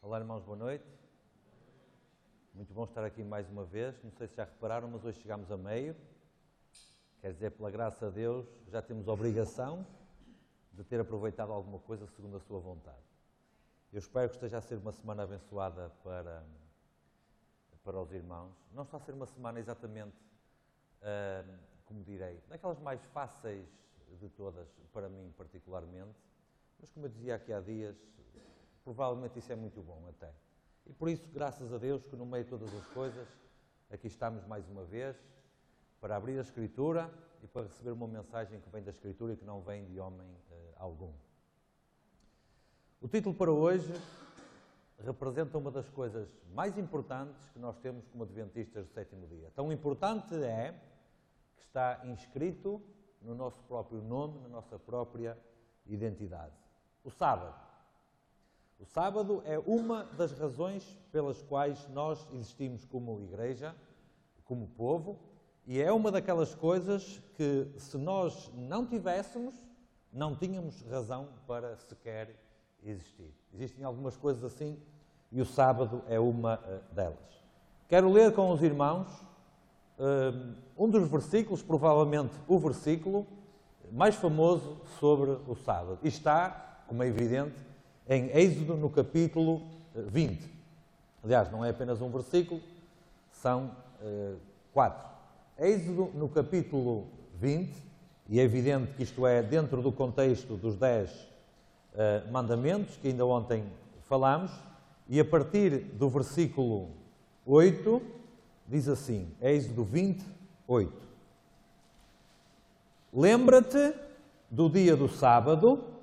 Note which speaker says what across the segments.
Speaker 1: Olá, irmãos, boa noite. Muito bom estar aqui mais uma vez. Não sei se já repararam, mas hoje chegámos a meio. Quer dizer, pela graça de Deus, já temos a obrigação de ter aproveitado alguma coisa segundo a sua vontade. Eu espero que esteja a ser uma semana abençoada para os irmãos. Não está a ser uma semana exatamente, como direi, daquelas mais fáceis de todas, para mim particularmente, mas como eu dizia aqui há dias, provavelmente isso é muito bom até. E por isso, graças a Deus, que no meio de todas as coisas, aqui estamos mais uma vez, para abrir a Escritura e para receber uma mensagem que vem da Escritura e que não vem de homem algum. O título para hoje representa uma das coisas mais importantes que nós temos como adventistas do sétimo dia. Tão importante é que está inscrito no nosso próprio nome, na nossa própria identidade. O sábado. O sábado é uma das razões pelas quais nós existimos como igreja, como povo, e é uma daquelas coisas que, se nós não tivéssemos, não tínhamos razão para sequer existir. Existem algumas coisas assim e o sábado é uma delas. Quero ler com os irmãos um dos versículos, provavelmente o versículo mais famoso sobre o sábado. E está, como é evidente, em Êxodo, no capítulo 20. Aliás, não é apenas um versículo, são 4. Êxodo, no capítulo 20, e é evidente que isto é dentro do contexto dos 10 mandamentos, que ainda ontem falámos, e a partir do versículo 8, diz assim, Êxodo 20, 8. Lembra-te do dia do sábado.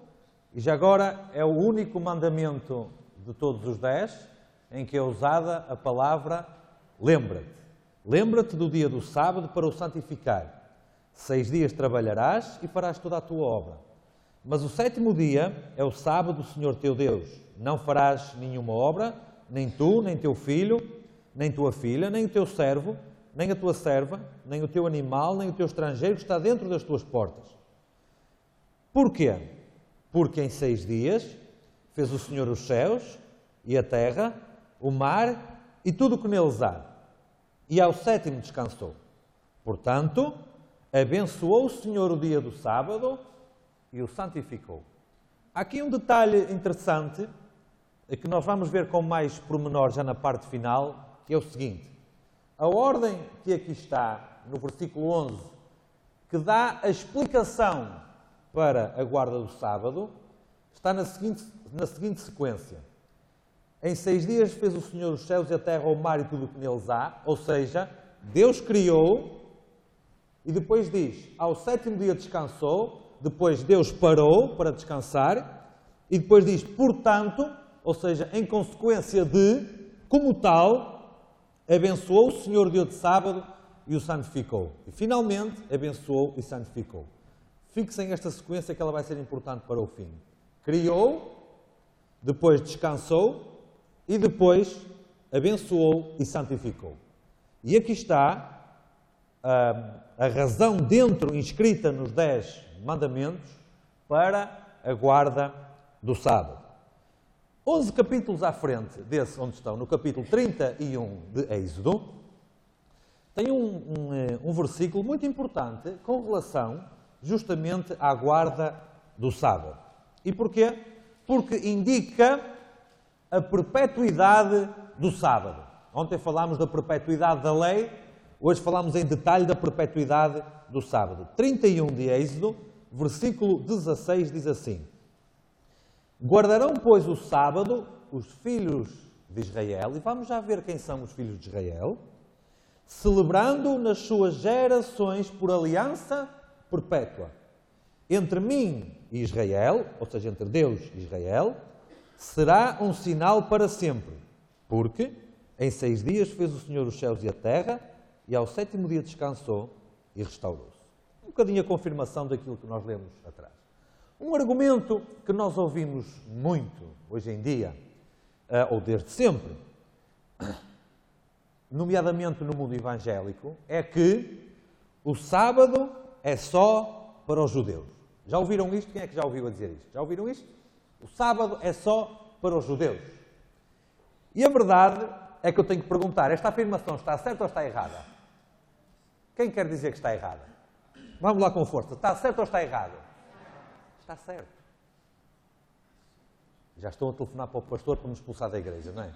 Speaker 1: E já agora é o único mandamento de todos os 10 em que é usada a palavra lembra-te. Lembra-te do dia do sábado para o santificar. 6 dias trabalharás e farás toda a tua obra. Mas o sétimo dia é o sábado do Senhor teu Deus. Não farás nenhuma obra, nem tu, nem teu filho, nem tua filha, nem o teu servo, nem a tua serva, nem o teu animal, nem o teu estrangeiro que está dentro das tuas portas. Porquê? Porque em 6 dias fez o Senhor os céus e a terra, o mar e tudo o que neles há. E ao sétimo descansou. Portanto, abençoou o Senhor o dia do sábado e o santificou. Há aqui um detalhe interessante que nós vamos ver com mais pormenor já na parte final, que é o seguinte. A ordem que aqui está, no versículo 11, que dá a explicação para a guarda do sábado, está na seguinte sequência. Em 6 dias fez o Senhor os céus e a terra, o mar e tudo o que neles há, ou seja, Deus criou e depois diz, ao sétimo dia descansou, depois Deus parou para descansar e depois diz, portanto, ou seja, em consequência de, como tal, abençoou o Senhor o dia de sábado e o santificou. E finalmente abençoou e santificou. Fixem esta sequência que ela vai ser importante para o fim. Criou, depois descansou e depois abençoou e santificou. E aqui está a razão inscrita nos 10 mandamentos para a guarda do sábado. 11 capítulos à frente desse onde estão, no capítulo 31 de Êxodo, tem um versículo muito importante com relação justamente à guarda do sábado. E porquê? Porque indica a perpetuidade do sábado. Ontem falámos da perpetuidade da lei, hoje falamos em detalhe da perpetuidade do sábado. 31 de Êxodo, versículo 16, diz assim: Guardarão, pois, o sábado os filhos de Israel, e vamos já ver quem são os filhos de Israel, celebrando nas suas gerações por aliança perpétua. Entre mim e Israel, ou seja, entre Deus e Israel, será um sinal para sempre, porque em 6 dias fez o Senhor os céus e a terra, e ao sétimo dia descansou e restaurou-se. Um bocadinho a confirmação daquilo que nós lemos atrás. Um argumento que nós ouvimos muito hoje em dia, ou desde sempre, nomeadamente no mundo evangélico, é que o sábado é só para os judeus. Já ouviram isto? Quem é que já ouviu a dizer isto? Já ouviram isto? O sábado é só para os judeus. E a verdade é que eu tenho que perguntar, esta afirmação está certa ou está errada? Quem quer dizer que está errada? Vamos lá com força. Está certo ou está errado? Está certo. Já estão a telefonar para o pastor para me expulsar da igreja, não é?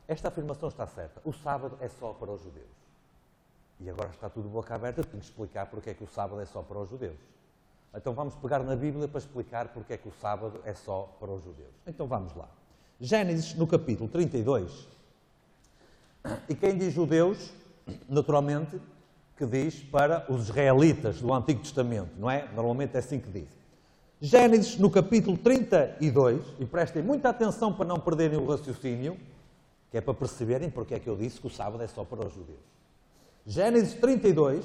Speaker 1: Esta afirmação está certa. O sábado é só para os judeus. E agora está tudo boca aberta, eu tenho que explicar porque é que o sábado é só para os judeus. Então vamos pegar na Bíblia para explicar porque é que o sábado é só para os judeus. Então vamos lá. Gênesis, no capítulo 32. E quem diz judeus, naturalmente, que diz para os israelitas do Antigo Testamento, não é? Normalmente é assim que diz. Gênesis, no capítulo 32, e prestem muita atenção para não perderem o raciocínio, que é para perceberem porque é que eu disse que o sábado é só para os judeus. Gênesis 32,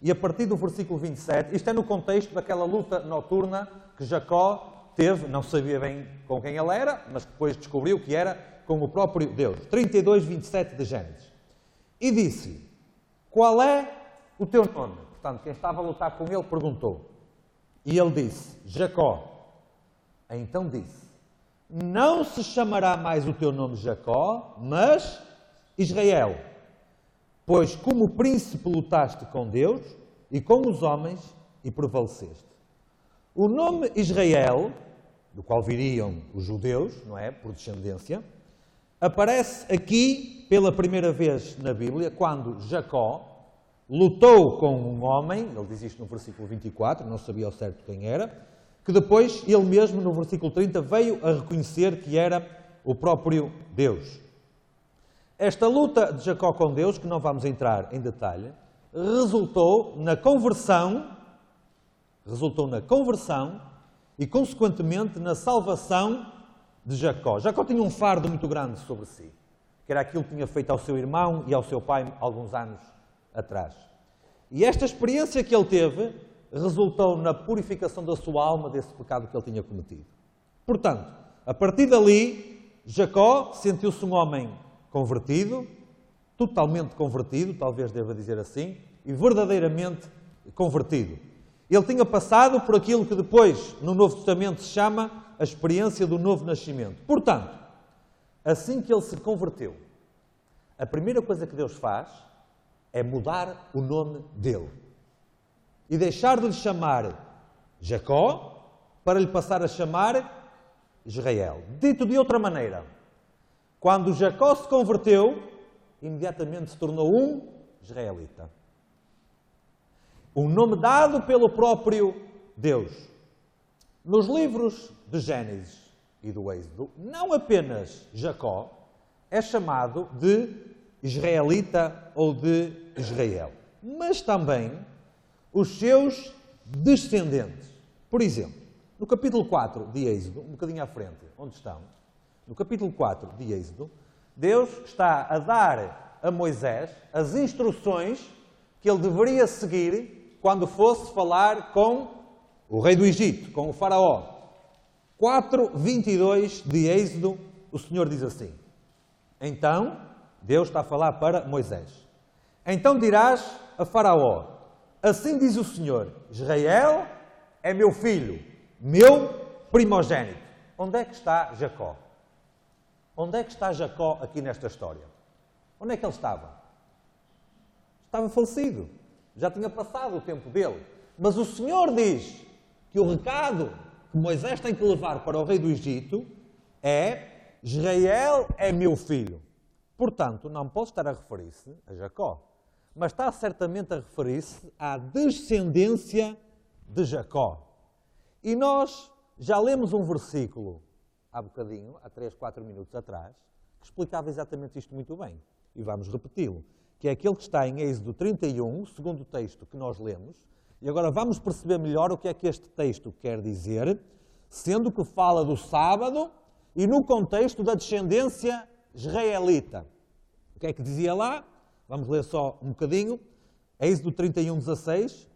Speaker 1: e a partir do versículo 27, isto é no contexto daquela luta noturna que Jacó teve, não sabia bem com quem ele era, mas depois descobriu que era com o próprio Deus. 32, 27 de Gênesis. E disse, qual é o teu nome? Portanto, quem estava a lutar com ele perguntou. E ele disse, Jacó. Então disse, não se chamará mais o teu nome Jacó, mas Israel. Pois como príncipe lutaste com Deus e com os homens e prevaleceste. O nome Israel, do qual viriam os judeus, não é? Por descendência, aparece aqui pela primeira vez na Bíblia, quando Jacó lutou com um homem, ele diz isto no versículo 24, não sabia ao certo quem era, que depois ele mesmo, no versículo 30, veio a reconhecer que era o próprio Deus. Esta luta de Jacó com Deus, que não vamos entrar em detalhe, resultou na conversão e, consequentemente, na salvação de Jacó. Jacó tinha um fardo muito grande sobre si, que era aquilo que tinha feito ao seu irmão e ao seu pai alguns anos atrás. E esta experiência que ele teve resultou na purificação da sua alma desse pecado que ele tinha cometido. Portanto, a partir dali, Jacó sentiu-se um homem convertido, totalmente convertido, talvez deva dizer assim, e verdadeiramente convertido. Ele tinha passado por aquilo que depois, no Novo Testamento, se chama a experiência do novo nascimento. Portanto, assim que ele se converteu, a primeira coisa que Deus faz é mudar o nome dele. E deixar de lhe chamar Jacó para lhe passar a chamar Israel. Dito de outra maneira, quando Jacó se converteu, imediatamente se tornou um israelita. Um nome dado pelo próprio Deus. Nos livros de Gênesis e do Êxodo, não apenas Jacó é chamado de israelita ou de Israel, mas também os seus descendentes. Por exemplo, no capítulo 4 de Êxodo, um bocadinho à frente, onde estão, no capítulo 4 de Êxodo, Deus está a dar a Moisés as instruções que ele deveria seguir quando fosse falar com o rei do Egito, com o faraó. 4:22 de Êxodo, o Senhor diz assim. Então, Deus está a falar para Moisés. Então dirás a faraó, assim diz o Senhor, Israel é meu filho, meu primogênito. Onde é que está Jacó? Onde é que está Jacó aqui nesta história? Onde é que ele estava? Estava falecido. Já tinha passado o tempo dele. Mas o Senhor diz que o recado que Moisés tem que levar para o rei do Egito é Israel é meu filho. Portanto, não pode estar a referir-se a Jacó, mas está certamente a referir-se à descendência de Jacó. E nós já lemos um versículo há bocadinho, há 3, 4 minutos atrás, que explicava exatamente isto muito bem. E vamos repeti-lo, que é aquele que está em Êxodo 31, segundo o texto que nós lemos. E agora vamos perceber melhor o que é que este texto quer dizer, sendo que fala do sábado e no contexto da descendência israelita. O que é que dizia lá? Vamos ler só um bocadinho. Êxodo 31, 16.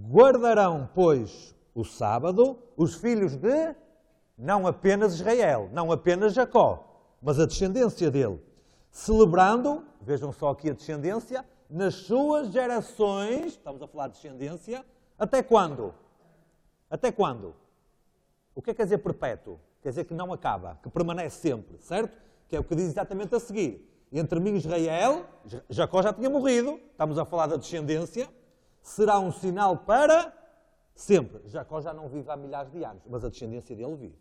Speaker 1: Guardarão, pois, o sábado os filhos de não apenas Israel, não apenas Jacó, mas a descendência dele, celebrando, vejam só aqui a descendência, nas suas gerações, estamos a falar de descendência, até quando? Até quando? O que é que quer dizer perpétuo? Quer dizer que não acaba, que permanece sempre, certo? que é o que diz exatamente a seguir. Entre mim e Israel, Jacó já tinha morrido, estamos a falar da descendência, será um sinal para sempre. Jacó já não vive há milhares de anos, mas a descendência dele vive.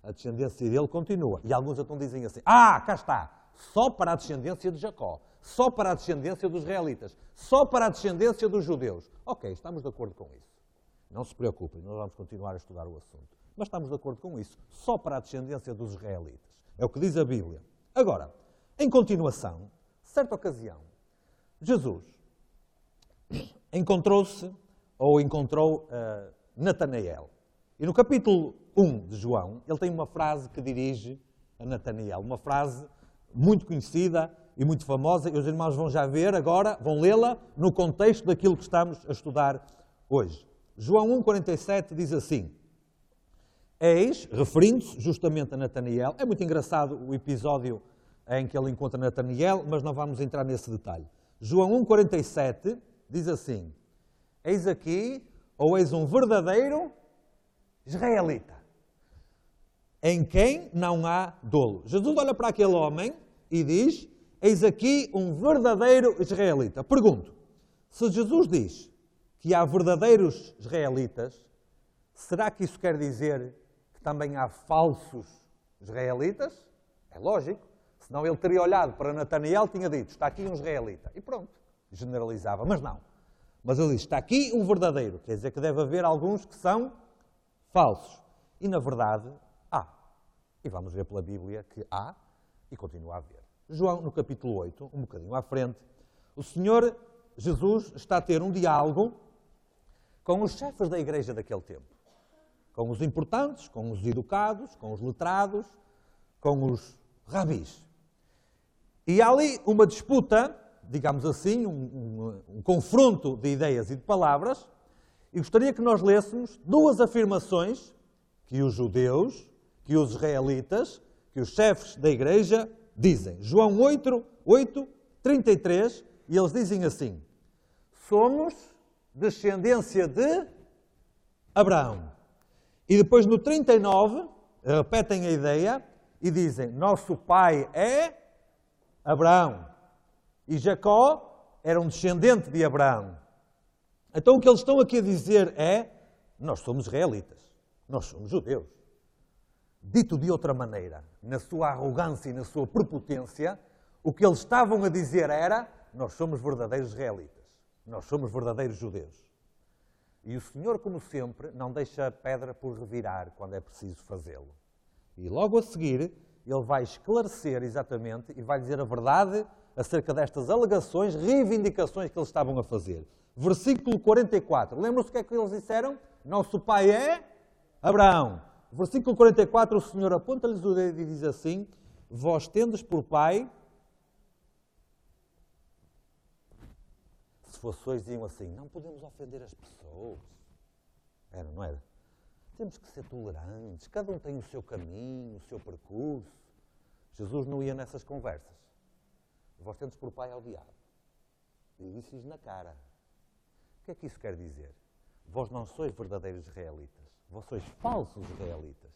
Speaker 1: A descendência dele continua. E alguns então dizem assim, cá está, só para a descendência de Jacó, só para a descendência dos israelitas, só para a descendência dos judeus. Ok, estamos de acordo com isso. Não se preocupem, nós vamos continuar a estudar o assunto. Mas estamos de acordo com isso, só para a descendência dos israelitas. É o que diz a Bíblia. Agora, em continuação, certa ocasião, Jesus encontrou Natanael. E no capítulo 1 de João, ele tem uma frase que dirige a Natanael. Uma frase muito conhecida e muito famosa. E os irmãos vão já ver agora, vão lê-la no contexto daquilo que estamos a estudar hoje. João 1,47 diz assim, eis, referindo-se justamente a Natanael, é muito engraçado o episódio em que ele encontra Natanael, mas não vamos entrar nesse detalhe. João 1,47 diz assim, eis aqui, ou eis um verdadeiro israelita, em quem não há dolo. Jesus olha para aquele homem e diz, eis aqui um verdadeiro israelita. Pergunto, se Jesus diz que há verdadeiros israelitas, será que isso quer dizer que também há falsos israelitas? É lógico. Senão ele teria olhado para Natanael e tinha dito, está aqui um israelita. E pronto, generalizava. Mas não. Mas ele diz, está aqui um verdadeiro. Quer dizer que deve haver alguns que são falsos. E na verdade, há. E vamos ver pela Bíblia que há e continua a haver. João, no capítulo 8, um bocadinho à frente, o Senhor Jesus está a ter um diálogo com os chefes da igreja daquele tempo. Com os importantes, com os educados, com os letrados, com os rabis. E há ali uma disputa, digamos assim, um confronto de ideias e de palavras, e gostaria que nós lêssemos duas afirmações que os judeus, que os israelitas, que os chefes da igreja dizem. João 8, 33, e eles dizem assim, somos descendência de Abraão. E depois no 39, repetem a ideia e dizem, nosso pai é Abraão. E Jacó era um descendente de Abraão. Então o que eles estão aqui a dizer é, nós somos israelitas, nós somos judeus. Dito de outra maneira, na sua arrogância e na sua prepotência, o que eles estavam a dizer era, nós somos verdadeiros israelitas, nós somos verdadeiros judeus. E o Senhor, como sempre, não deixa a pedra por revirar quando é preciso fazê-lo. E logo a seguir, ele vai esclarecer exatamente e vai dizer a verdade acerca destas alegações, reivindicações que eles estavam a fazer. Versículo 44. Lembram-se o que é que eles disseram? Nosso pai é Abraão. Versículo 44, o Senhor aponta-lhes o dedo e diz assim, vós tendes por pai... Se fosse hoje, diziam assim, não podemos ofender as pessoas. Era, não era? Temos que ser tolerantes, cada um tem o seu caminho, o seu percurso. Jesus não ia nessas conversas. Vós tendes por pai ao diabo. E disse-lhes na cara. O que é que isso quer dizer? Vós não sois verdadeiros israelitas. Vós sois falsos israelitas.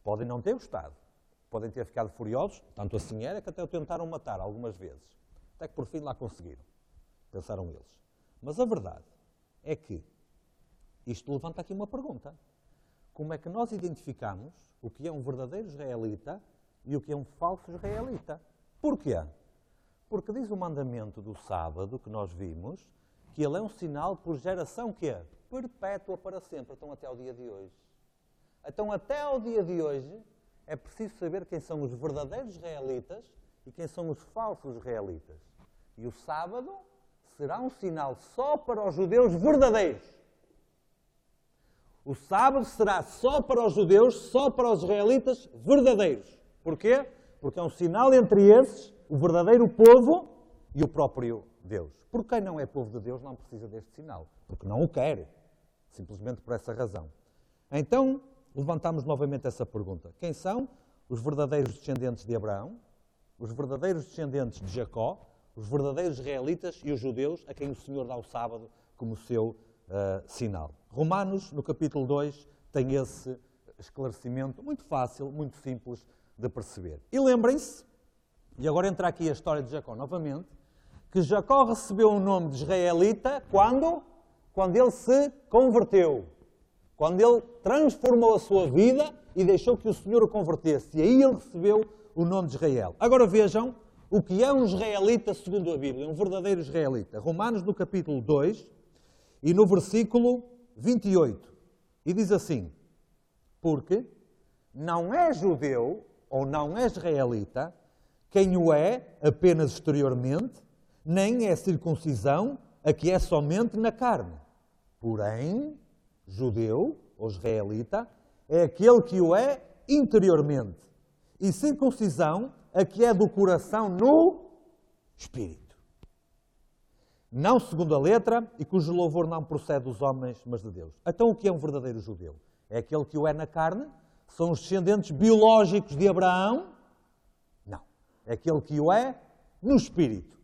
Speaker 1: Podem não ter gostado. Podem ter ficado furiosos. Tanto assim era que até o tentaram matar algumas vezes. Até que por fim lá conseguiram. Pensaram eles. Mas a verdade é que isto levanta aqui uma pergunta. Como é que nós identificamos o que é um verdadeiro israelita e o que é um falso israelita? Porquê? Porque diz o mandamento do sábado que nós vimos que ele é um sinal por geração que é perpétua para sempre. Então até ao dia de hoje. Então até ao dia de hoje é preciso saber quem são os verdadeiros israelitas e quem são os falsos israelitas. E o sábado será um sinal só para os judeus verdadeiros. O sábado será só para os judeus, só para os israelitas verdadeiros. Porquê? Porque é um sinal entre esses, o verdadeiro povo e o próprio Deus. Porque quem não é povo de Deus não precisa deste sinal. Porque não o quer. Simplesmente por essa razão. Então, levantamos novamente essa pergunta. Quem são os verdadeiros descendentes de Abraão? Os verdadeiros descendentes de Jacó? Os verdadeiros israelitas e os judeus a quem o Senhor dá o sábado como seu sinal. Romanos, no capítulo 2, tem esse esclarecimento muito fácil, muito simples, de perceber. E lembrem-se, e agora entra aqui a história de Jacó novamente, que Jacó recebeu o nome de israelita quando? Quando ele se converteu. Quando ele transformou a sua vida e deixou que o Senhor o convertesse. E aí ele recebeu o nome de Israel. Agora vejam o que é um israelita segundo a Bíblia, um verdadeiro israelita. Romanos no capítulo 2 e no versículo 28. E diz assim: porque não é judeu ou não é israelita quem o é apenas exteriormente, nem é circuncisão a que é somente na carne. Porém, judeu ou israelita é aquele que o é interiormente. E circuncisão a que é do coração no espírito. Não segundo a letra e cujo louvor não procede dos homens, mas de Deus. Então o que é um verdadeiro judeu? É aquele que o é na carne? São os descendentes biológicos de Abraão? Não. É aquele que o é no espírito.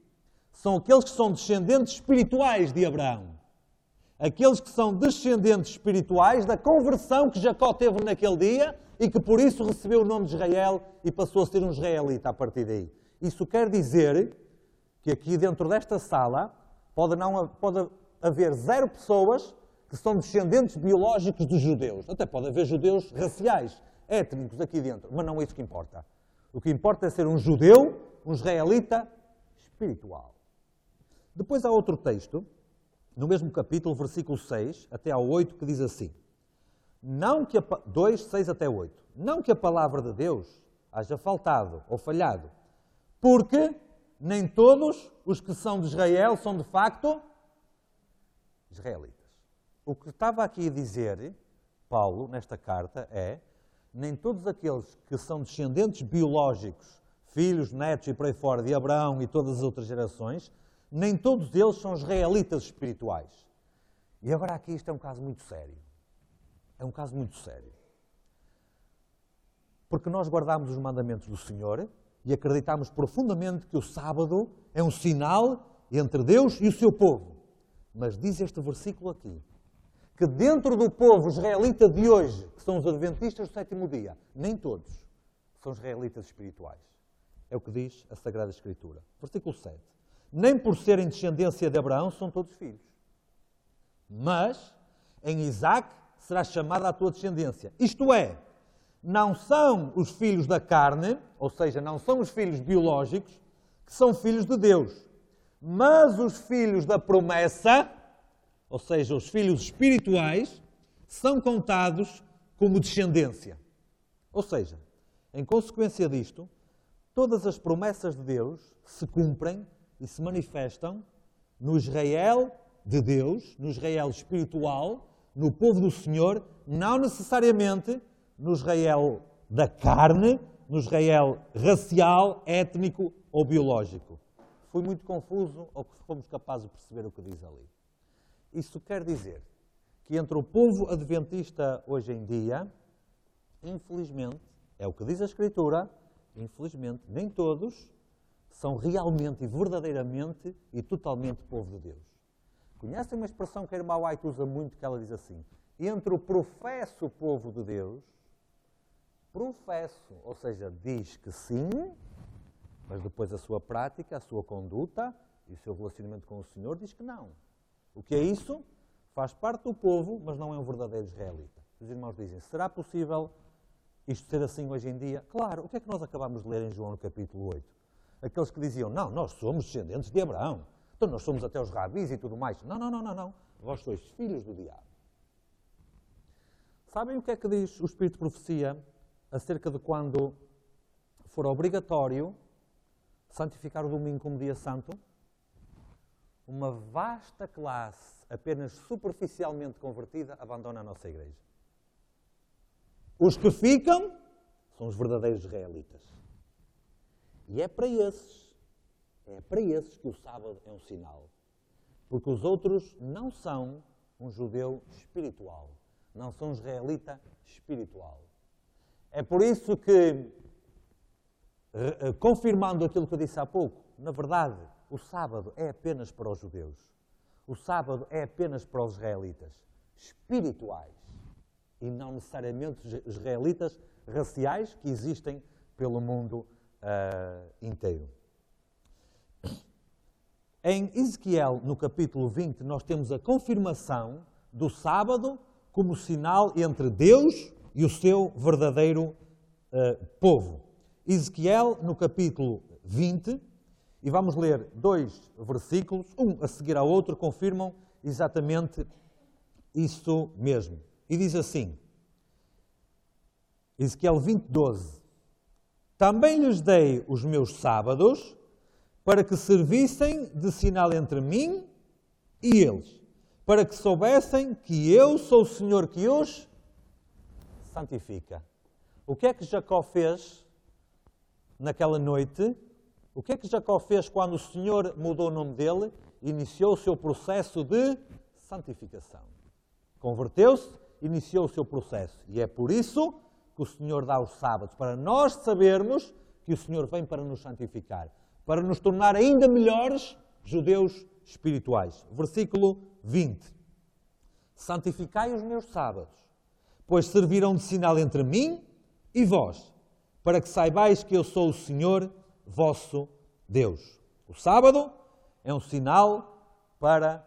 Speaker 1: São aqueles que são descendentes espirituais de Abraão. Aqueles que são descendentes espirituais da conversão que Jacó teve naquele dia e que por isso recebeu o nome de Israel e passou a ser um israelita a partir daí. Isso quer dizer que aqui dentro desta sala pode haver 0 pessoas que são descendentes biológicos dos judeus. Até pode haver judeus raciais, étnicos aqui dentro, mas não é isso que importa. O que importa é ser um judeu, um israelita espiritual. Depois há outro texto, no mesmo capítulo, versículo 6 até ao 8, que diz assim: 2, 6 até 8. Não que a palavra de Deus haja faltado ou falhado, porque nem todos os que são de Israel são de facto israelitas. O que estava aqui a dizer Paulo nesta carta é: nem todos aqueles que são descendentes biológicos, filhos, netos e por aí fora de Abraão e todas as outras gerações, nem todos eles são israelitas espirituais. E agora aqui isto é um caso muito sério. É um caso muito sério. Porque nós guardamos os mandamentos do Senhor e acreditamos profundamente que o sábado é um sinal entre Deus e o seu povo. Mas diz este versículo aqui, que dentro do povo israelita de hoje, que são os adventistas do sétimo dia, nem todos são israelitas espirituais. É o que diz a Sagrada Escritura. Versículo 7. Nem por serem descendência de Abraão são todos filhos. Mas em Isaque será chamada a tua descendência. Isto é, não são os filhos da carne, ou seja, não são os filhos biológicos, que são filhos de Deus. Mas os filhos da promessa, ou seja, os filhos espirituais, são contados como descendência. Ou seja, em consequência disto, todas as promessas de Deus se cumprem e se manifestam no Israel de Deus, no Israel espiritual, no povo do Senhor, não necessariamente no Israel da carne, no Israel racial, étnico ou biológico. Fui muito confuso ou fomos capazes de perceber o que diz ali? Isso quer dizer que entre o povo adventista hoje em dia, infelizmente, é o que diz a Escritura, infelizmente, nem todos são realmente e verdadeiramente e totalmente povo de Deus. Conhecem uma expressão que a irmã White usa muito, que ela diz assim: entre o professo povo de Deus, professo, ou seja, diz que sim, mas depois a sua prática, a sua conduta e o seu relacionamento com o Senhor diz que não. O que é isso? Faz parte do povo, mas não é um verdadeiro israelita. Os irmãos dizem: será possível isto ser assim hoje em dia? Claro, o que é que nós acabamos de ler em João no capítulo 8? Aqueles que diziam: não, nós somos descendentes de Abraão, então nós somos até os rabis e tudo mais. Não. Vós sois filhos do diabo. Sabem o que é que diz o Espírito de Profecia acerca de quando for obrigatório santificar o domingo como dia santo? Uma vasta classe, apenas superficialmente convertida, abandona a nossa igreja. Os que ficam são os verdadeiros israelitas. E é para esses que o sábado é um sinal. Porque os outros não são um judeu espiritual. Não são um israelita espiritual. É por isso que, confirmando aquilo que eu disse há pouco, na verdade, o sábado é apenas para os judeus. O sábado é apenas para os israelitas espirituais. E não necessariamente os israelitas raciais, que existem pelo mundo inteiro. Em Ezequiel, no capítulo 20, nós temos a confirmação do sábado como sinal entre Deus e o seu verdadeiro povo. Ezequiel, no capítulo 20, e vamos ler 2 versículos, um a seguir ao outro, confirmam exatamente isso mesmo. E diz assim, Ezequiel 20, 12. Também lhes dei os meus sábados para que servissem de sinal entre mim e eles, para que soubessem que eu sou o Senhor que os santifica. O que é que Jacó fez naquela noite? O que é que Jacó fez quando o Senhor mudou o nome dele? Iniciou o seu processo de santificação. Converteu-se, iniciou o seu processo. E é por isso que o Senhor dá os sábados, para nós sabermos que o Senhor vem para nos santificar, para nos tornar ainda melhores judeus espirituais. Versículo 20. Santificai os meus sábados, pois servirão de sinal entre mim e vós, para que saibais que eu sou o Senhor, vosso Deus. O sábado é um sinal para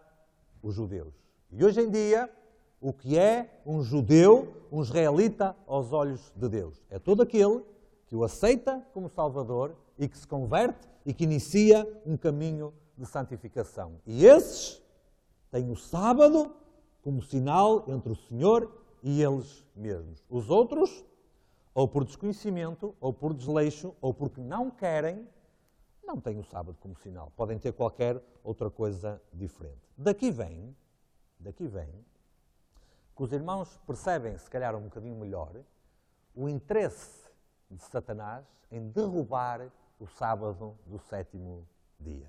Speaker 1: os judeus. E hoje em dia, o que é um judeu, um israelita aos olhos de Deus? É todo aquele que o aceita como Salvador e que se converte e que inicia um caminho de santificação. E esses têm o sábado como sinal entre o Senhor e eles mesmos. Os outros, ou por desconhecimento, ou por desleixo, ou porque não querem, não têm o sábado como sinal. Podem ter qualquer outra coisa diferente. Daqui vem que os irmãos percebem, se calhar um bocadinho melhor, o interesse de Satanás em derrubar o sábado do 7º dia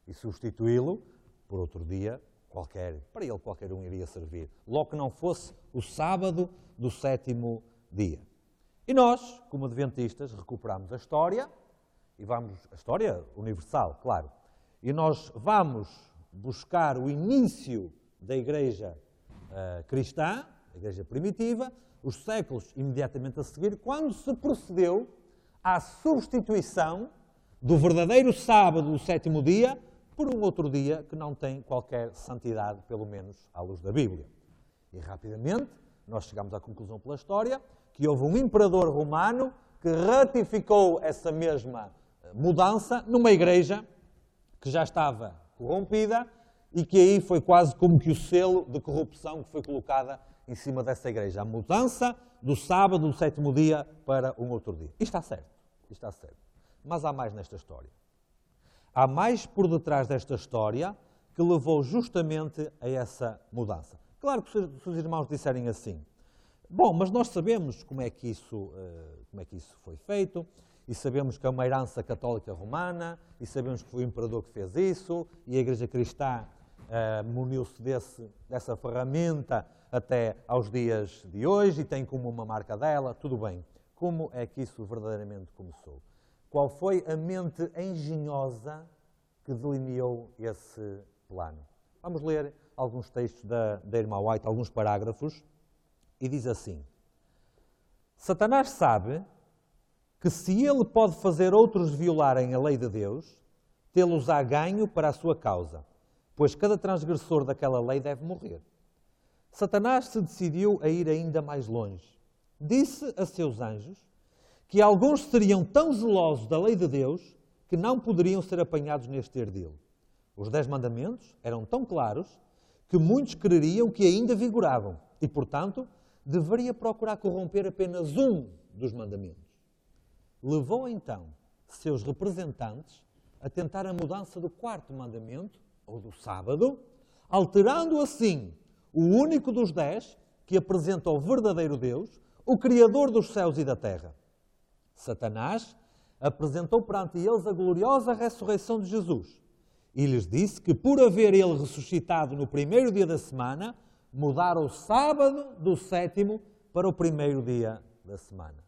Speaker 1: e substituí-lo por outro dia qualquer. Para ele qualquer um iria servir, logo que não fosse o sábado do 7º dia. E nós, como adventistas, recuperamos a história, a história universal, claro, e nós vamos buscar o início da igreja cristã, a igreja primitiva, os séculos imediatamente a seguir, quando se procedeu à substituição do verdadeiro sábado do 7º dia por um outro dia que não tem qualquer santidade, pelo menos à luz da Bíblia. E rapidamente nós chegamos à conclusão pela história que houve um imperador romano que ratificou essa mesma mudança numa igreja que já estava corrompida e que aí foi quase como que o selo de corrupção que foi colocada em cima dessa igreja. A mudança do sábado, do 7º dia, para um outro dia. Isto está certo. Mas há mais nesta história. Há mais por detrás desta história que levou justamente a essa mudança. Claro que se os irmãos disserem assim, bom, mas nós sabemos como é que isso foi feito, e sabemos que é uma herança católica romana, e sabemos que foi o imperador que fez isso, e a igreja cristã muniu-se dessa ferramenta até aos dias de hoje, e tem como uma marca dela, tudo bem. Como é que isso verdadeiramente começou? Qual foi a mente engenhosa que delineou esse plano? Vamos ler alguns textos da irmã White, alguns parágrafos, e diz assim: Satanás sabe que se ele pode fazer outros violarem a lei de Deus, tê-los-á ganho para a sua causa, pois cada transgressor daquela lei deve morrer. Satanás se decidiu a ir ainda mais longe. Disse a seus anjos que alguns seriam tão zelosos da lei de Deus que não poderiam ser apanhados neste ardil. Os 10 mandamentos eram tão claros que muitos creriam que ainda vigoravam e, portanto, deveria procurar corromper apenas um dos mandamentos. Levou então seus representantes a tentar a mudança do 4º mandamento, ou do sábado, alterando assim o único dos 10 que apresenta o verdadeiro Deus, o Criador dos céus e da terra. Satanás apresentou perante eles a gloriosa ressurreição de Jesus e lhes disse que, por haver ele ressuscitado no primeiro dia da semana, mudara o sábado do 7º para o primeiro dia da semana.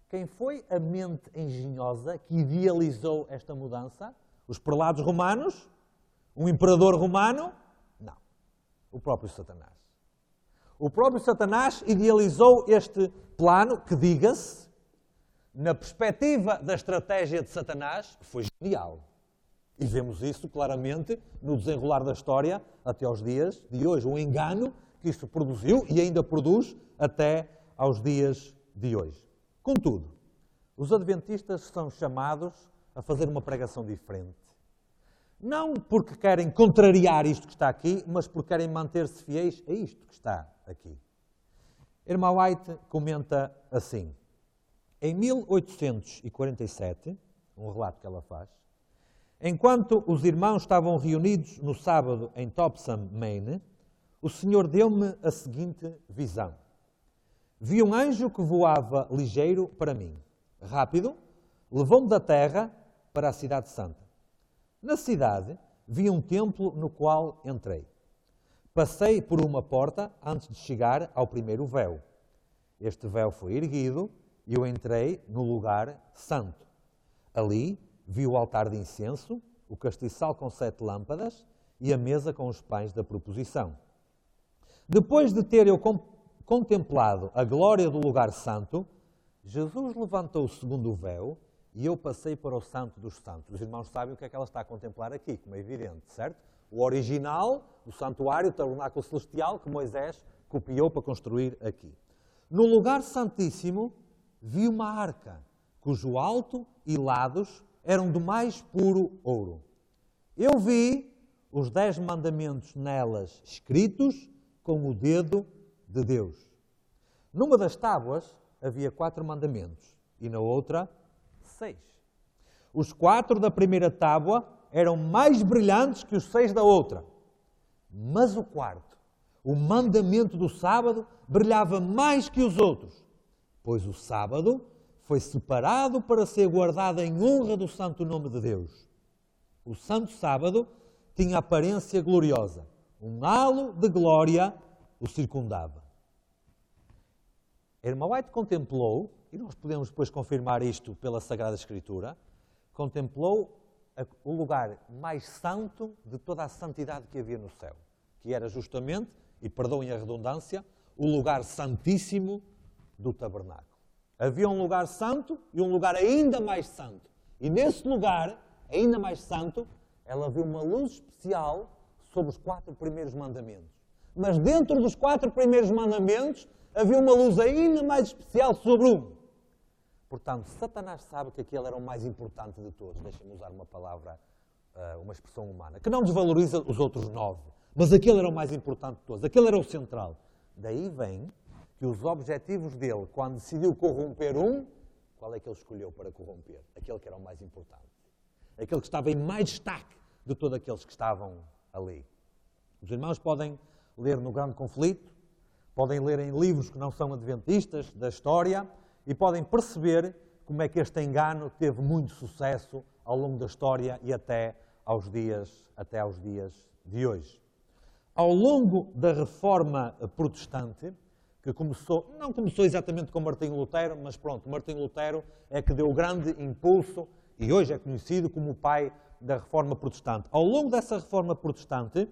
Speaker 1: Quem foi a mente engenhosa que idealizou esta mudança? Os prelados romanos? Um imperador romano? Não. O próprio Satanás. O próprio Satanás idealizou este plano que, diga-se, na perspectiva da estratégia de Satanás, foi genial. E vemos isso claramente no desenrolar da história até aos dias de hoje. Um engano que isto produziu e ainda produz até aos dias de hoje. Contudo, os adventistas são chamados a fazer uma pregação diferente. Não porque querem contrariar isto que está aqui, mas porque querem manter-se fiéis a isto que está aqui. Irmã White comenta assim: em 1847, um relato que ela faz, enquanto os irmãos estavam reunidos no sábado em Topsham, Maine, o Senhor deu-me a seguinte visão. Vi um anjo que voava ligeiro para mim. Rápido, levou-me da terra para a cidade santa. Na cidade, vi um templo no qual entrei. Passei por uma porta antes de chegar ao primeiro véu. Este véu foi erguido e eu entrei no lugar santo. Ali vi o altar de incenso, o castiçal com 7 lâmpadas e a mesa com os pães da proposição. Depois de ter eu contemplado a glória do lugar santo, Jesus levantou o segundo véu e eu passei para o Santo dos Santos. Os irmãos sabem o que é que ela está a contemplar aqui, como é evidente, certo? O original, o santuário, o tabernáculo celestial, que Moisés copiou para construir aqui. No lugar santíssimo, vi uma arca, cujo alto e lados eram do mais puro ouro. Eu vi os 10 mandamentos nelas escritos com o dedo de Deus. Numa das tábuas havia 4 mandamentos e na outra 6. Os 4 da primeira tábua eram mais brilhantes que os 6 da outra. Mas o quarto, o mandamento do sábado, brilhava mais que os outros, pois o sábado foi separado para ser guardado em honra do santo nome de Deus. O santo sábado tinha aparência gloriosa. Um halo de glória o circundava. A irmã White contemplou, e nós podemos depois confirmar isto pela Sagrada Escritura, contemplou o lugar mais santo de toda a santidade que havia no céu, que era justamente, e perdoem a redundância, o lugar santíssimo do tabernáculo. Havia um lugar santo e um lugar ainda mais santo. E nesse lugar, ainda mais santo, ela viu uma luz especial sobre os 4 primeiros mandamentos. Mas dentro dos 4 primeiros mandamentos, havia uma luz ainda mais especial sobre um. Portanto, Satanás sabe que aquele era o mais importante de todos. Deixem-me usar uma palavra, uma expressão humana, que não desvaloriza os outros 9. Mas aquele era o mais importante de todos. Aquele era o central. Daí vem que os objetivos dele, quando decidiu corromper um, qual é que ele escolheu para corromper? Aquele que era o mais importante. Aquele que estava em mais destaque de todos aqueles que estavam ali. Os irmãos podem ler no Grande Conflito, podem ler em livros que não são adventistas da história e podem perceber como é que este engano teve muito sucesso ao longo da história e até aos dias de hoje. Ao longo da Reforma Protestante, que não começou exatamente com Martinho Lutero, mas pronto, Martinho Lutero é que deu o grande impulso e hoje é conhecido como o pai da Reforma Protestante. Ao longo dessa Reforma Protestante,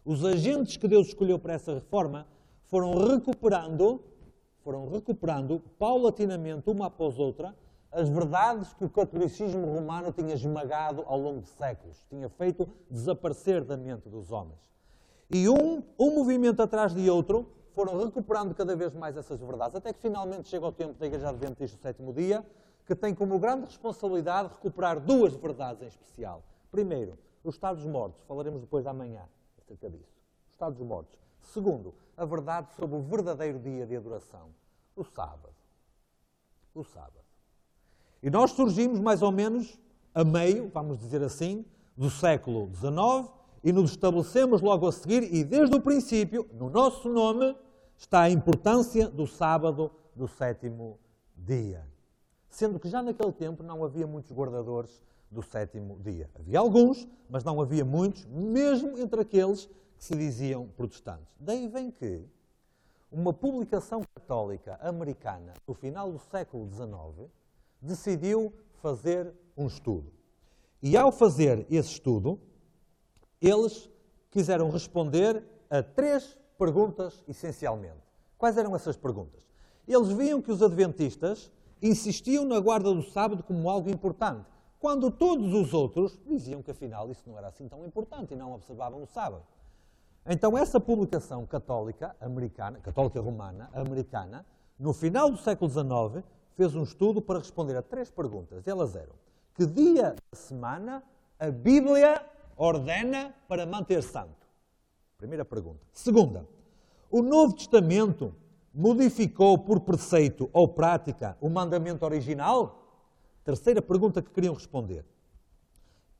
Speaker 1: os agentes que Deus escolheu para essa reforma foram recuperando paulatinamente, uma após outra, as verdades que o catolicismo romano tinha esmagado ao longo de séculos, tinha feito desaparecer da mente dos homens. E um movimento atrás de outro foram recuperando cada vez mais essas verdades, até que finalmente chega o tempo da Igreja Adventista do Sétimo Dia, que tem como grande responsabilidade recuperar 2 verdades em especial. Primeiro, o estado dos mortos. Falaremos depois de amanhã acerca disso. O estado dos mortos. Segundo, a verdade sobre o verdadeiro dia de adoração. O sábado. O sábado. E nós surgimos mais ou menos a meio, vamos dizer assim, do século XIX e nos estabelecemos logo a seguir e desde o princípio, no nosso nome, está a importância do sábado do sétimo dia. Sendo que já naquele tempo não havia muitos guardadores do sétimo dia. Havia alguns, mas não havia muitos, mesmo entre aqueles que se diziam protestantes. Daí vem que uma publicação católica americana, no final do século XIX, decidiu fazer um estudo. E ao fazer esse estudo, eles quiseram responder a 3 perguntas essencialmente. Quais eram essas perguntas? Eles viam que os adventistas insistiam na guarda do sábado como algo importante, quando todos os outros diziam que afinal isso não era assim tão importante e não observavam o sábado. Então essa publicação católica americana, católica romana, americana, no final do século XIX, fez um estudo para responder a 3 perguntas. Elas eram: que dia da semana a Bíblia ordena para manter santo? Primeira pergunta. Segunda, o Novo Testamento modificou por preceito ou prática o mandamento original? Terceira pergunta que queriam responder.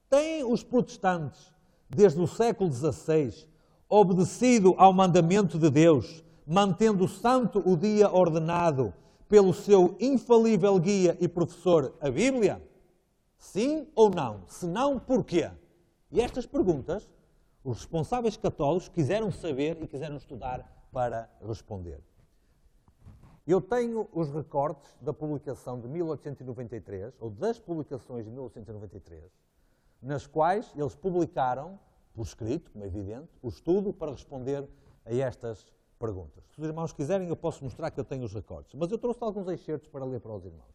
Speaker 1: Têm os protestantes, desde o século XVI, obedecido ao mandamento de Deus, mantendo santo o dia ordenado pelo seu infalível guia e professor, a Bíblia? Sim ou não? Se não, porquê? E estas perguntas, os responsáveis católicos quiseram saber e quiseram estudar para responder. Eu tenho os recortes da publicação de 1893, ou das publicações de 1893, nas quais eles publicaram, por escrito, como é evidente, o estudo para responder a estas perguntas. Se os irmãos quiserem, eu posso mostrar que eu tenho os recortes, mas eu trouxe alguns excertos para ler para os irmãos.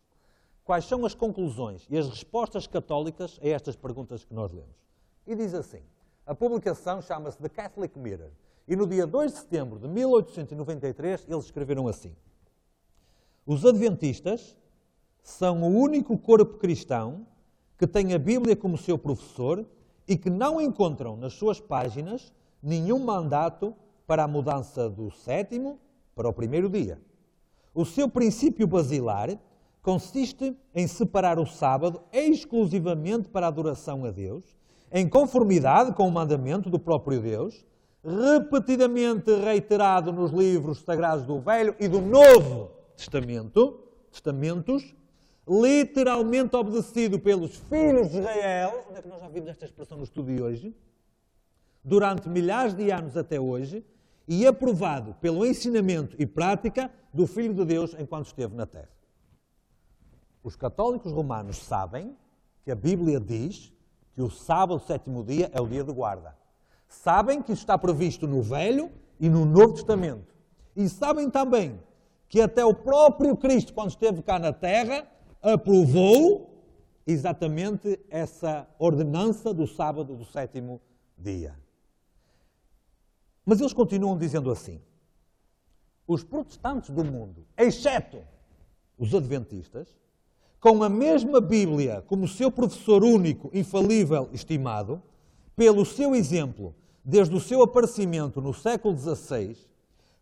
Speaker 1: Quais são as conclusões e as respostas católicas a estas perguntas que nós lemos? E diz assim, a publicação chama-se The Catholic Mirror, e no dia 2 de setembro de 1893 eles escreveram assim: os adventistas são o único corpo cristão que tem a Bíblia como seu professor e que não encontram nas suas páginas nenhum mandato para a mudança do 7º para o 1º dia. O seu princípio basilar consiste em separar o sábado exclusivamente para a adoração a Deus, em conformidade com o mandamento do próprio Deus, repetidamente reiterado nos livros sagrados do Velho e do Novo Testamentos, literalmente obedecido pelos filhos de Israel, onde é que nós já vimos esta expressão no estudo de hoje, durante milhares de anos até hoje, e aprovado pelo ensinamento e prática do Filho de Deus enquanto esteve na Terra. Os católicos romanos sabem que a Bíblia diz que o sábado, 7º dia, é o dia de guarda. Sabem que isso está previsto no Velho e no Novo Testamento. E sabem também que até o próprio Cristo, quando esteve cá na Terra, aprovou exatamente essa ordenança do sábado do 7º dia. Mas eles continuam dizendo assim: os protestantes do mundo, exceto os adventistas, com a mesma Bíblia como seu professor único, infalível, estimado, pelo seu exemplo, desde o seu aparecimento no século XVI,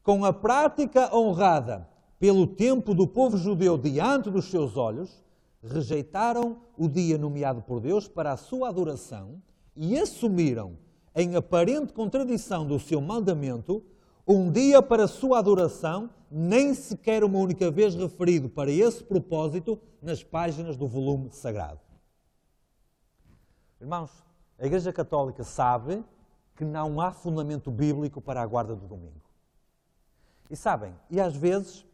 Speaker 1: com a prática honrada pelo tempo do povo judeu diante dos seus olhos, rejeitaram o dia nomeado por Deus para a sua adoração e assumiram, em aparente contradição do seu mandamento, um dia para a sua adoração, nem sequer uma única vez referido para esse propósito nas páginas do volume sagrado. Irmãos, a Igreja Católica sabe que não há fundamento bíblico para a guarda do domingo. E sabem, e às vezes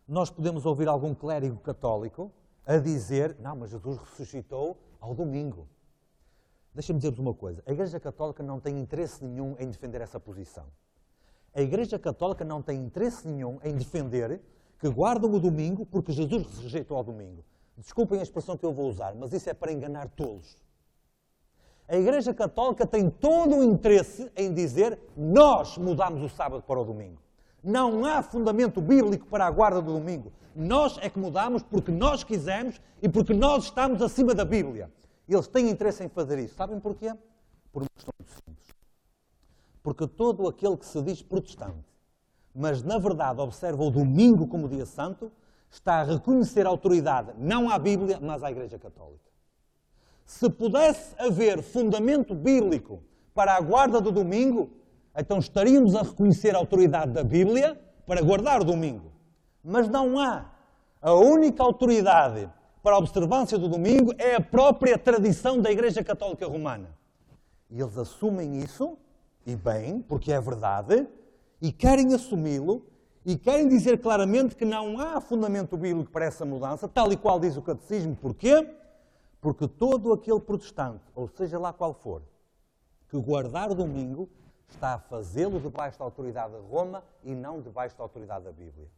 Speaker 1: nós podemos ouvir algum clérigo católico a dizer: não, mas Jesus ressuscitou ao domingo. Deixem-me dizer-vos uma coisa, a Igreja Católica não tem interesse nenhum em defender essa posição. A Igreja Católica não tem interesse nenhum em defender que guardam o domingo porque Jesus rejeitou ao domingo. Desculpem a expressão que eu vou usar, mas isso é para enganar tolos. A Igreja Católica tem todo o interesse em dizer: nós mudamos o sábado para o domingo. Não há fundamento bíblico para a guarda do domingo. Nós é que mudamos porque nós quisemos e porque nós estamos acima da Bíblia. Eles têm interesse em fazer isso. Sabem porquê? Por uma questão muito simples. Porque todo aquele que se diz protestante, mas na verdade observa o domingo como dia santo, está a reconhecer a autoridade não à Bíblia, mas à Igreja Católica. Se pudesse haver fundamento bíblico para a guarda do domingo, então estaríamos a reconhecer a autoridade da Bíblia para guardar o domingo. Mas não há. A única autoridade para a observância do domingo é a própria tradição da Igreja Católica Romana. E eles assumem isso, e bem, porque é verdade, e querem assumi-lo, e querem dizer claramente que não há fundamento bíblico para essa mudança, tal e qual diz o Catecismo. Porquê? Porque todo aquele protestante, ou seja lá qual for, que guardar o domingo, está a fazê-lo debaixo da autoridade de Roma e não debaixo da autoridade da Bíblia.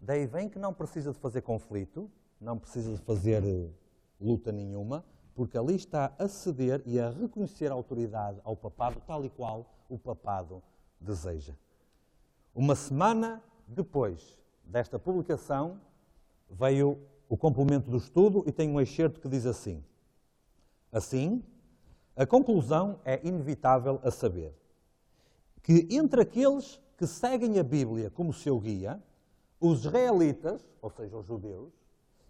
Speaker 1: Daí vem que não precisa de fazer conflito, não precisa de fazer luta nenhuma, porque ali está a ceder e a reconhecer a autoridade ao papado, tal e qual o papado deseja. Uma semana depois desta publicação, veio o complemento do estudo e tem um excerto que diz assim: assim, a conclusão é inevitável a saber que entre aqueles que seguem a Bíblia como seu guia, os israelitas, ou seja, os judeus,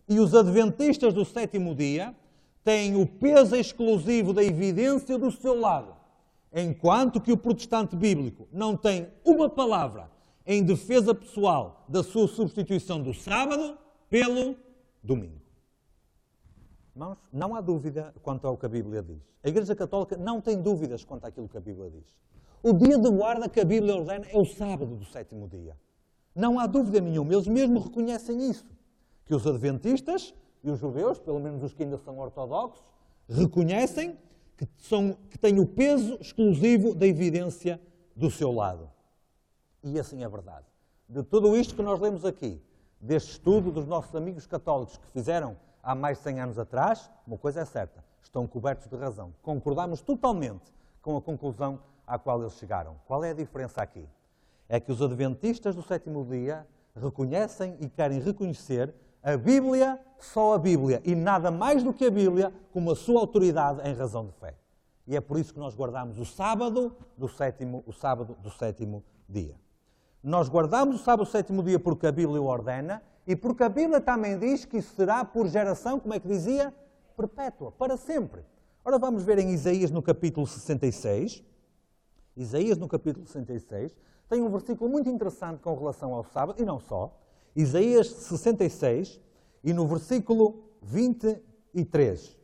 Speaker 1: e os adventistas do sétimo dia, têm o peso exclusivo da evidência do seu lado, enquanto que o protestante bíblico não tem uma palavra em defesa pessoal da sua substituição do sábado pelo domingo. Irmãos, não há dúvida quanto ao que a Bíblia diz. A Igreja Católica não tem dúvidas quanto àquilo que a Bíblia diz. O dia de guarda que a Bíblia ordena é o sábado do sétimo dia. Não há dúvida nenhuma, eles mesmo reconhecem isso. Que os adventistas e os judeus, pelo menos os que ainda são ortodoxos, reconhecem que têm o peso exclusivo da evidência do seu lado. E assim é verdade. De tudo isto que nós lemos aqui, deste estudo dos nossos amigos católicos que fizeram há mais de 100 anos atrás, uma coisa é certa, estão cobertos de razão. Concordamos totalmente com a conclusão à qual eles chegaram. Qual é a diferença aqui? É que os adventistas do sétimo dia reconhecem e querem reconhecer a Bíblia, só a Bíblia, e nada mais do que a Bíblia, como a sua autoridade em razão de fé. E é por isso que nós guardamos o sábado do sétimo dia. Nós guardamos o sábado do sétimo dia porque a Bíblia o ordena e porque a Bíblia também diz que isso será por geração, como é que dizia? Perpétua, para sempre. Ora, vamos ver em Isaías no capítulo 66. Isaías no capítulo 66 tem um versículo muito interessante com relação ao sábado, e não só. Isaías 66 e no versículo 23.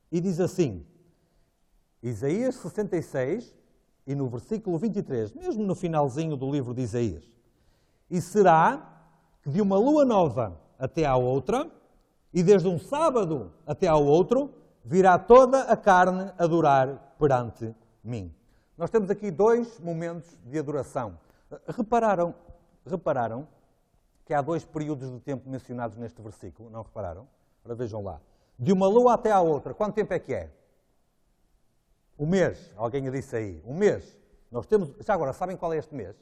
Speaker 1: E diz assim, Isaías 66 e no versículo 23, mesmo no finalzinho do livro de Isaías. E será que de uma lua nova até à outra, e desde um sábado até ao outro, virá toda a carne adorar perante mim. Nós temos aqui dois momentos de adoração. Repararam que há dois períodos de tempo mencionados neste versículo? Não repararam? Ora, vejam lá. De uma lua até à outra, quanto tempo é que é? Um mês. Alguém disse aí. Um mês. Nós temos... Já agora, sabem qual é este mês?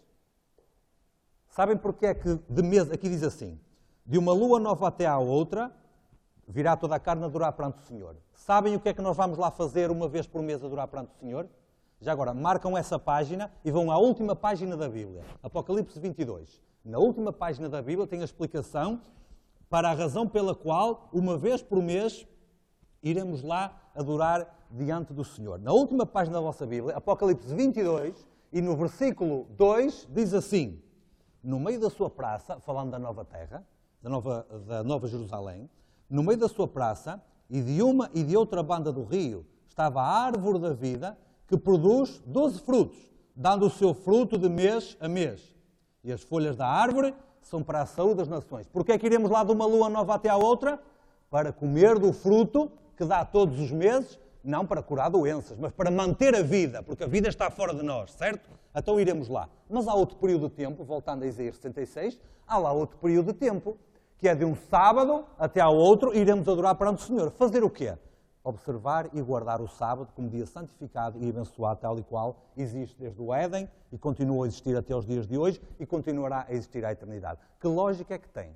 Speaker 1: Sabem porque é que de mês... Aqui diz assim. De uma lua nova até à outra, virá toda a carne a adorar perante o Senhor. Sabem o que é que nós vamos lá fazer uma vez por mês a adorar perante o Senhor? Já agora, marcam essa página e vão à última página da Bíblia. Apocalipse 22. Na última página da Bíblia tem a explicação para a razão pela qual, uma vez por mês, iremos lá adorar diante do Senhor. Na última página da vossa Bíblia, Apocalipse 22, e no versículo 2, diz assim, no meio da sua praça, falando da nova terra, da nova Jerusalém, no meio da sua praça, e de uma e de outra banda do rio, estava a árvore da vida, que produz 12 frutos, dando o seu fruto de mês a mês. E as folhas da árvore são para a saúde das nações. Porquê é que iremos lá de uma lua nova até à outra? Para comer do fruto que dá todos os meses, não para curar doenças, mas para manter a vida, porque a vida está fora de nós, certo? Então iremos lá. Mas há outro período de tempo, voltando a Isaías 76, há lá outro período de tempo, que é de um sábado até ao outro, iremos adorar perante o Senhor. Fazer o quê? Observar e guardar o sábado como dia santificado e abençoado, tal e qual existe desde o Éden e continua a existir até os dias de hoje e continuará a existir à eternidade. Que lógica é que tem?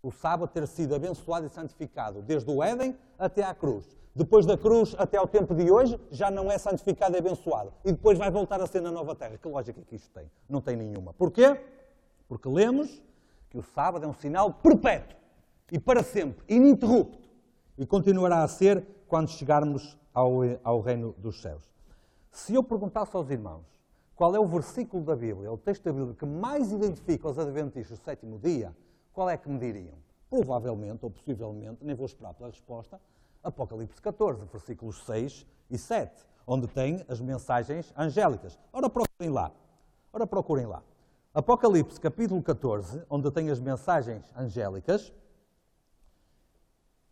Speaker 1: O sábado ter sido abençoado e santificado desde o Éden até à cruz. Depois da cruz até ao tempo de hoje já não é santificado e abençoado. E depois vai voltar a ser na nova terra. Que lógica é que isto tem? Não tem nenhuma. Porquê? Porque lemos que o sábado é um sinal perpétuo e para sempre, ininterrupto. E continuará a ser quando chegarmos ao reino dos céus. Se eu perguntasse aos irmãos qual é o versículo da Bíblia, o texto da Bíblia que mais identifica os adventistas do sétimo dia, qual é que me diriam? Provavelmente, ou possivelmente, nem vou esperar pela resposta, Apocalipse 14, versículos 6 e 7, onde tem as mensagens angélicas. Ora, procurem lá. Apocalipse, capítulo 14, onde tem as mensagens angélicas.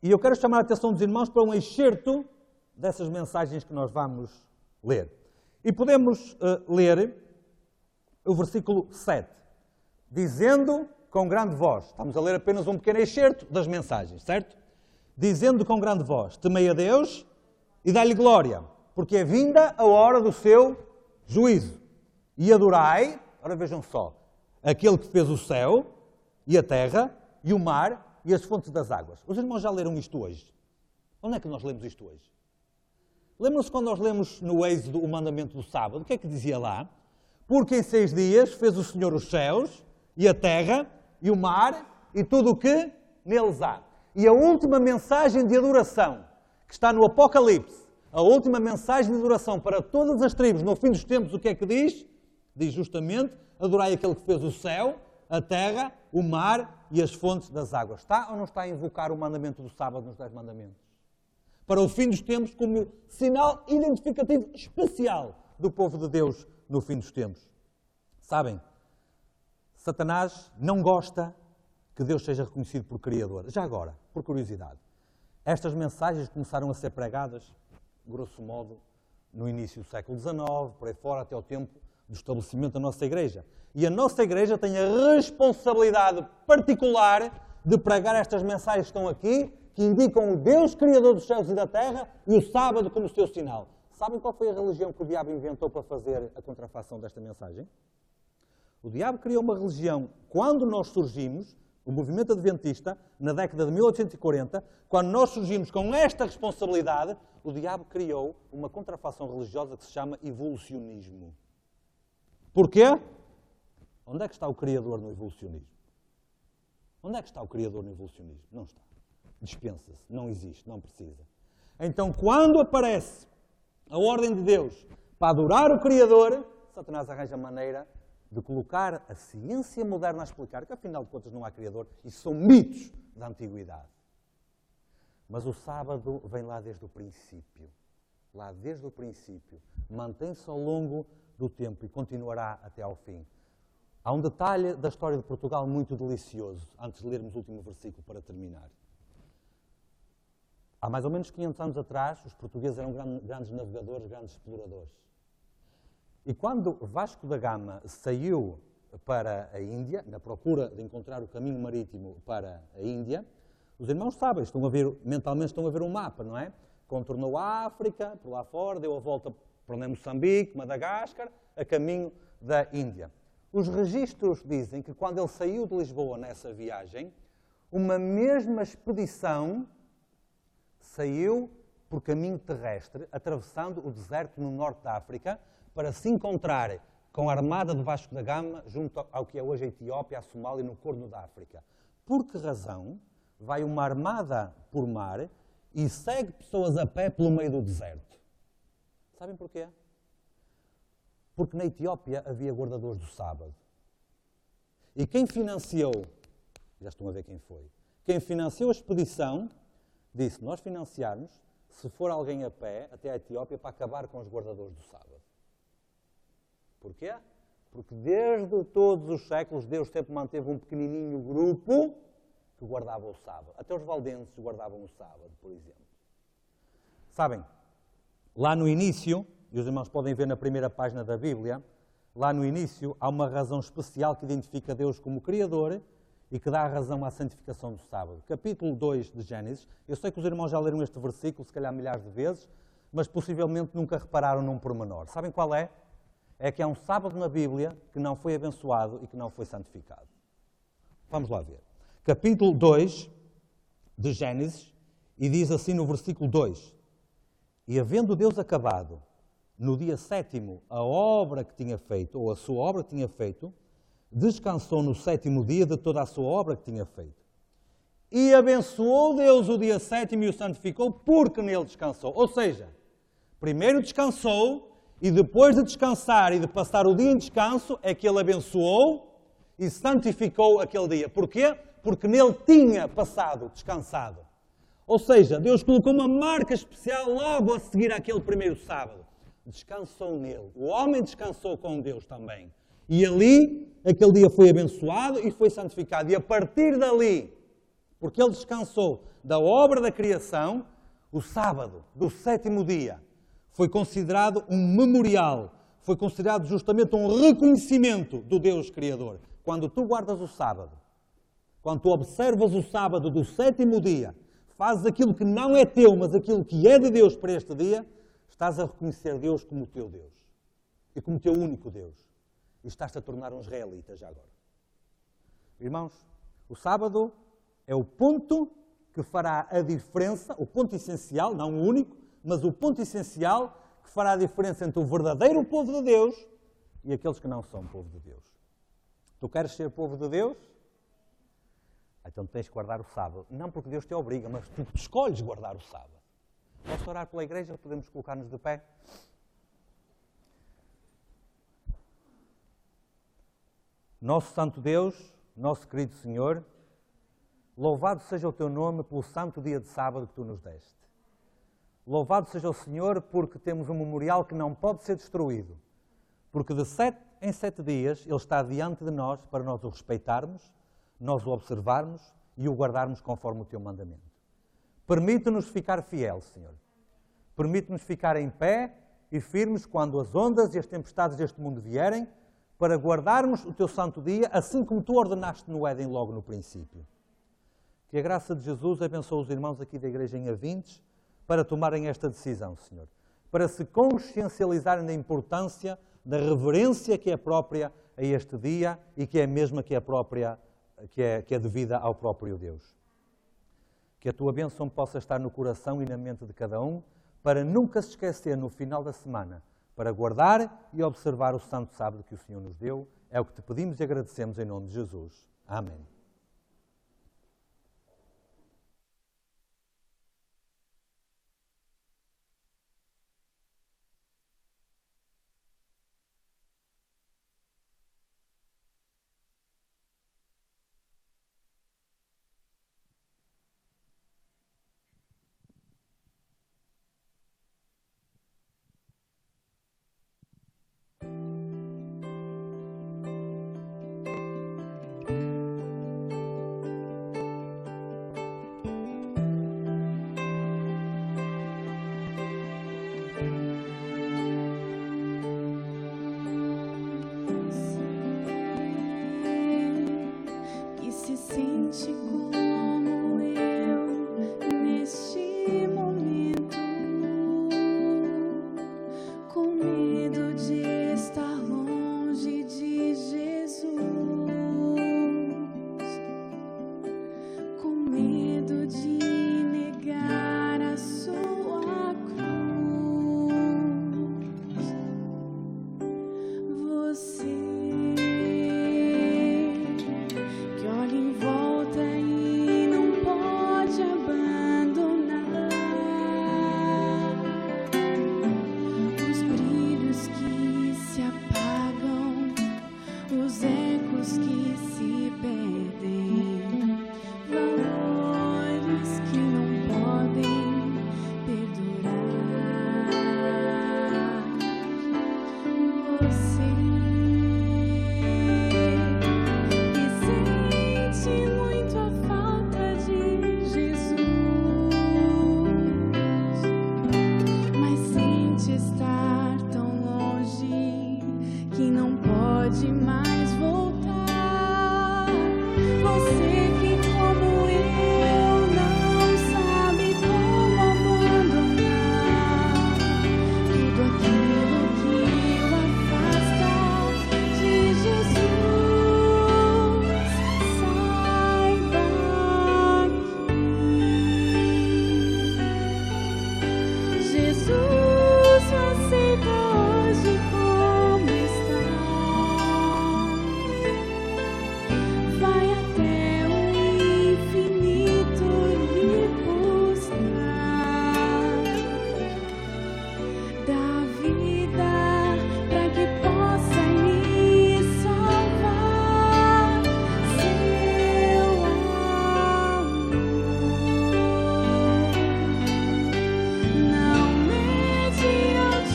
Speaker 1: E eu quero chamar a atenção dos irmãos para um excerto dessas mensagens que nós vamos ler. E podemos ler o versículo 7, dizendo com grande voz. Estamos a ler apenas um pequeno excerto das mensagens, certo? Dizendo com grande voz, temei a Deus e dai-lhe glória, porque é vinda a hora do seu juízo. E adorai, ora vejam só, aquele que fez o céu e a terra e o mar e as fontes das águas. Os irmãos já leram isto hoje? Onde é que nós lemos isto hoje? Lembram-se quando nós lemos no Êxodo o mandamento do sábado? O que é que dizia lá? Porque em 6 dias fez o Senhor os céus e a terra e o mar e tudo o que neles há. E a última mensagem de adoração, que está no Apocalipse, a última mensagem de adoração para todas as tribos, no fim dos tempos, o que é que diz? Diz justamente, adorai aquele que fez o céu, a terra, o mar e as fontes das águas. Está ou não está a invocar o mandamento do sábado nos 10 mandamentos? Para o fim dos tempos, como sinal identificativo especial do povo de Deus no fim dos tempos. Sabem, Satanás não gosta que Deus seja reconhecido por Criador. Já agora, por curiosidade, estas mensagens começaram a ser pregadas, grosso modo, no início do século XIX, por aí fora, até o tempo do estabelecimento da nossa igreja. E a nossa igreja tem a responsabilidade particular de pregar estas mensagens que estão aqui, que indicam o Deus Criador dos céus e da terra e o sábado como seu sinal. Sabem qual foi a religião que o diabo inventou para fazer a contrafação desta mensagem? O diabo criou uma religião quando nós surgimos, o movimento adventista, na década de 1840, quando nós surgimos com esta responsabilidade, o diabo criou uma contrafação religiosa que se chama evolucionismo. Porquê? Onde é que está o Criador no evolucionismo? Onde é que está o Criador no evolucionismo? Não está. Dispensa-se, não existe, não precisa. Então, quando aparece a ordem de Deus para adorar o Criador, Satanás arranja maneira de colocar a ciência moderna a explicar que, afinal de contas, não há Criador. Isso são mitos da antiguidade. Mas o sábado vem lá desde o princípio. Lá desde o princípio. Mantém-se ao longo do tempo e continuará até ao fim. Há um detalhe da história de Portugal muito delicioso, antes de lermos o último versículo para terminar. Há mais ou menos 500 anos atrás, os portugueses eram grandes navegadores, grandes exploradores. E quando Vasco da Gama saiu para a Índia, na procura de encontrar o caminho marítimo para a Índia, os irmãos sabem, mentalmente estão a ver um mapa, não é? Contornou a África, por lá fora, deu a volta para Moçambique, Madagascar, a caminho da Índia. Os registros dizem que quando ele saiu de Lisboa nessa viagem, uma mesma expedição saiu por caminho terrestre, atravessando o deserto no norte da África, para se encontrar com a armada de Vasco da Gama junto ao que é hoje a Etiópia, a Somália, no Corno da África. Por que razão vai uma armada por mar e segue pessoas a pé pelo meio do deserto? Sabem porquê? Porque na Etiópia havia guardadores do sábado. E quem financiou, já estão a ver quem foi, quem financiou a expedição disse, nós financiarmos, se for alguém a pé, até a Etiópia, para acabar com os guardadores do sábado. Porquê? Porque desde todos os séculos Deus sempre manteve um pequenininho grupo que guardava o sábado. Até os valdenses guardavam o sábado, por exemplo. Sabem, lá no início, e os irmãos podem ver na primeira página da Bíblia, lá no início há uma razão especial que identifica Deus como Criador e que dá a razão à santificação do sábado. Capítulo 2 de Gênesis. Eu sei que os irmãos já leram este versículo, se calhar milhares de vezes, mas possivelmente nunca repararam num pormenor. Sabem qual é? É que há um sábado na Bíblia que não foi abençoado e que não foi santificado. Vamos lá ver. Capítulo 2 de Gênesis, e diz assim no versículo 2: E havendo Deus acabado, no dia 7º, a obra que tinha feito, ou a sua obra que tinha feito, descansou no 7º dia de toda a sua obra que tinha feito. E abençoou Deus o dia 7º e o santificou, porque nele descansou. Ou seja, primeiro descansou, e depois de descansar e de passar o dia em descanso, é que ele abençoou e santificou aquele dia. Porquê? Porque nele tinha passado descansado. Ou seja, Deus colocou uma marca especial logo a seguir àquele primeiro sábado. Descansou nele. O homem descansou com Deus também. E ali, aquele dia foi abençoado e foi santificado. E a partir dali, porque ele descansou da obra da criação, o sábado do 7º dia foi considerado um memorial, foi considerado justamente um reconhecimento do Deus Criador. Quando tu guardas o sábado, quando tu observas o sábado do 7º dia, fazes aquilo que não é teu, mas aquilo que é de Deus para este dia, estás a reconhecer Deus como o teu Deus e como o teu único Deus. E estás-te a tornar um israelita já agora. Irmãos, o sábado é o ponto que fará a diferença, o ponto essencial, não o único, mas o ponto essencial que fará a diferença entre o verdadeiro povo de Deus e aqueles que não são povo de Deus. Tu queres ser povo de Deus? Então tens que guardar o sábado. Não porque Deus te obriga, mas tu escolhes guardar o sábado. Posso orar pela igreja? Podemos colocar-nos de pé? Nosso santo Deus, nosso querido Senhor, louvado seja o teu nome pelo santo dia de sábado que tu nos deste. Louvado seja o Senhor porque temos um memorial que não pode ser destruído. Porque de 7 em 7 dias Ele está diante de nós para nós o respeitarmos, nós o observarmos e o guardarmos conforme o teu mandamento. Permite-nos ficar fiel, Senhor. Permite-nos ficar em pé e firmes quando as ondas e as tempestades deste mundo vierem, para guardarmos o teu santo dia, assim como tu ordenaste no Éden logo no princípio. Que a graça de Jesus abençoe os irmãos aqui da igreja em Avintes para tomarem esta decisão, Senhor. Para se consciencializarem da importância, da reverência que é própria a este dia e que é a mesma que é própria, que é devida ao próprio Deus. Que a tua bênção possa estar no coração e na mente de cada um, para nunca se esquecer no final da semana, para guardar e observar o santo sábado que o Senhor nos deu. É o que te pedimos e agradecemos em nome de Jesus. Amém.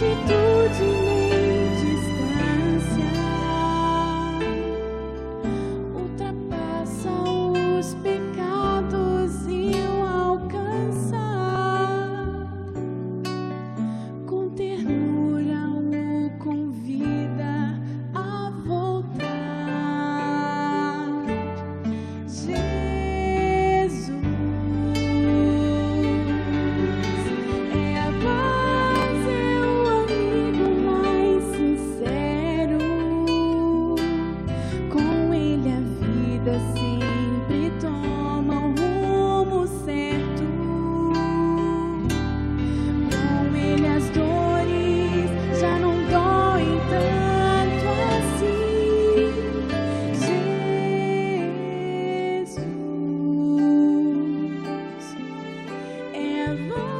Speaker 2: Atitude amor.